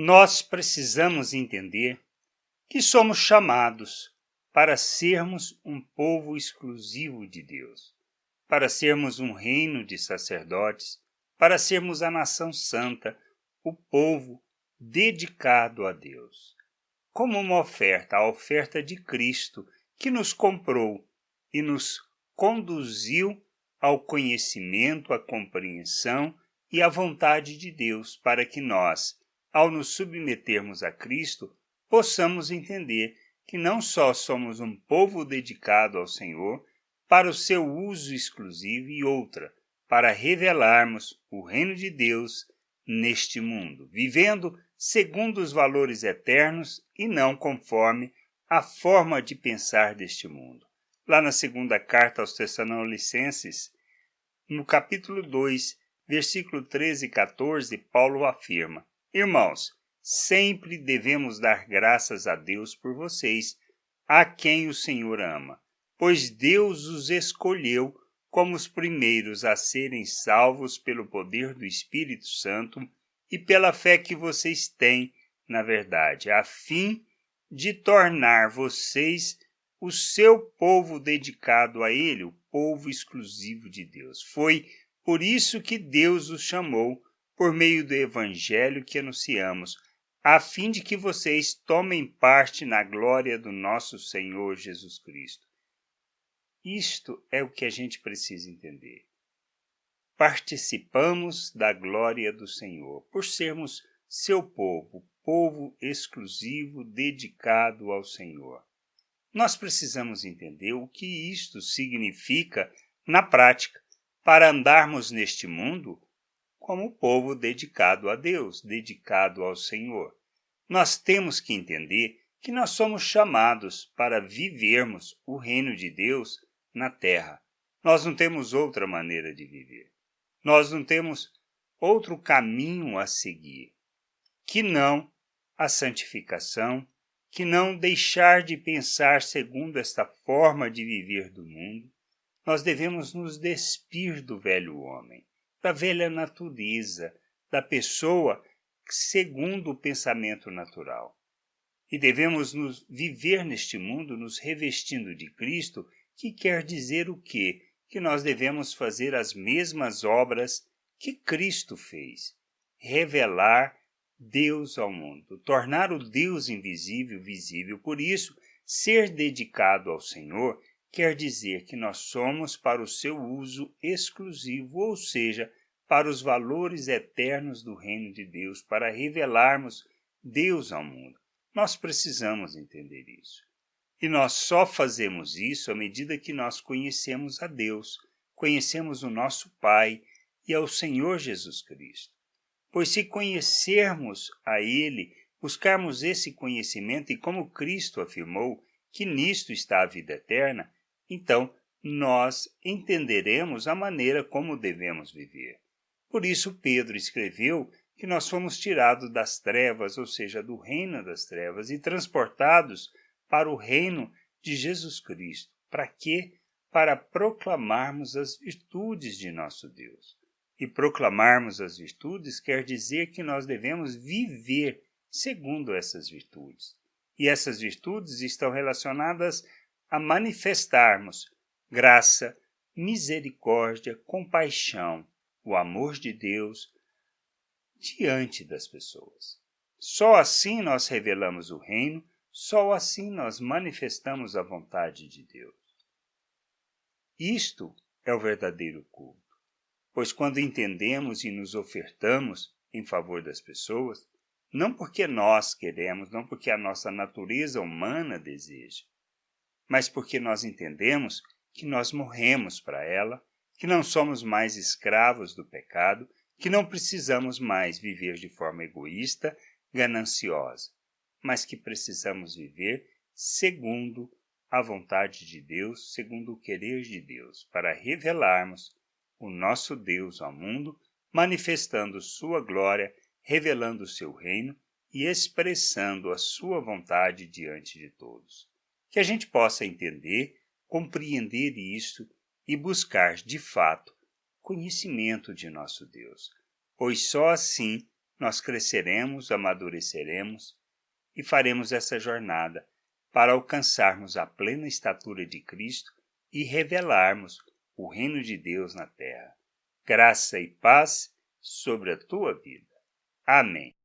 Nós precisamos entender que somos chamados para sermos um povo exclusivo de Deus, para sermos um reino de sacerdotes, para sermos a nação santa, o povo dedicado a Deus. Como uma oferta, a oferta de Cristo, que nos comprou e nos conduziu ao conhecimento, à compreensão e à vontade de Deus, para que nós, ao nos submetermos a Cristo, possamos entender que não só somos um povo dedicado ao Senhor para o seu uso exclusivo e outra, para revelarmos o reino de Deus neste mundo, vivendo segundo os valores eternos e não conforme a forma de pensar deste mundo. Lá na segunda carta aos Tessalonicenses, no capítulo 2, versículo 13 e 14, Paulo afirma: Irmãos, sempre devemos dar graças a Deus por vocês, a quem o Senhor ama, pois Deus os escolheu como os primeiros a serem salvos pelo poder do Espírito Santo e pela fé que vocês têm na verdade, a fim de tornar vocês o seu povo dedicado a Ele, o povo exclusivo de Deus. Foi por isso que Deus os chamou por meio do Evangelho que anunciamos, a fim de que vocês tomem parte na glória do nosso Senhor Jesus Cristo. Isto é o que a gente precisa entender. Participamos da glória do Senhor, por sermos seu povo, povo exclusivo dedicado ao Senhor. Nós precisamos entender o que isto significa na prática, para andarmos neste mundo como povo dedicado a Deus, dedicado ao Senhor. Nós temos que entender que nós somos chamados para vivermos o reino de Deus na terra. Nós não temos outra maneira de viver. Nós não temos outro caminho a seguir, que não a santificação, que não deixar de pensar segundo esta forma de viver do mundo. Nós devemos nos despir do velho homem, da velha natureza, da pessoa segundo o pensamento natural. E devemos viver neste mundo nos revestindo de Cristo, que quer dizer o quê? Que nós devemos fazer as mesmas obras que Cristo fez. Revelar Deus ao mundo, tornar o Deus invisível visível. Por isso, ser dedicado ao Senhor quer dizer que nós somos para o seu uso exclusivo, ou seja, para os valores eternos do reino de Deus, para revelarmos Deus ao mundo. Nós precisamos entender isso. E nós só fazemos isso à medida que nós conhecemos a Deus, conhecemos o nosso Pai e ao Senhor Jesus Cristo. Pois se conhecermos a Ele, buscarmos esse conhecimento e como Cristo afirmou que nisto está a vida eterna, então nós entenderemos a maneira como devemos viver. Por isso Pedro escreveu que nós fomos tirados das trevas, ou seja, do reino das trevas, e transportados para o reino de Jesus Cristo. Para quê? Para proclamarmos as virtudes de nosso Deus. E proclamarmos as virtudes quer dizer que nós devemos viver segundo essas virtudes. E essas virtudes estão relacionadas a manifestarmos graça, misericórdia, compaixão, o amor de Deus diante das pessoas. Só assim nós revelamos o reino, só assim nós manifestamos a vontade de Deus. Isto é o verdadeiro culto, pois quando entendemos e nos ofertamos em favor das pessoas, não porque nós queremos, não porque a nossa natureza humana deseja, mas porque nós entendemos que nós morremos para ela, que não somos mais escravos do pecado, que não precisamos mais viver de forma egoísta, gananciosa, mas que precisamos viver segundo a vontade de Deus, segundo o querer de Deus, para revelarmos o nosso Deus ao mundo, manifestando sua glória, revelando o seu reino e expressando a sua vontade diante de todos. Que a gente possa entender, compreender isto e buscar, de fato, conhecimento de nosso Deus, pois só assim nós cresceremos, amadureceremos e faremos essa jornada para alcançarmos a plena estatura de Cristo e revelarmos o reino de Deus na terra. Graça e paz sobre a tua vida. Amém.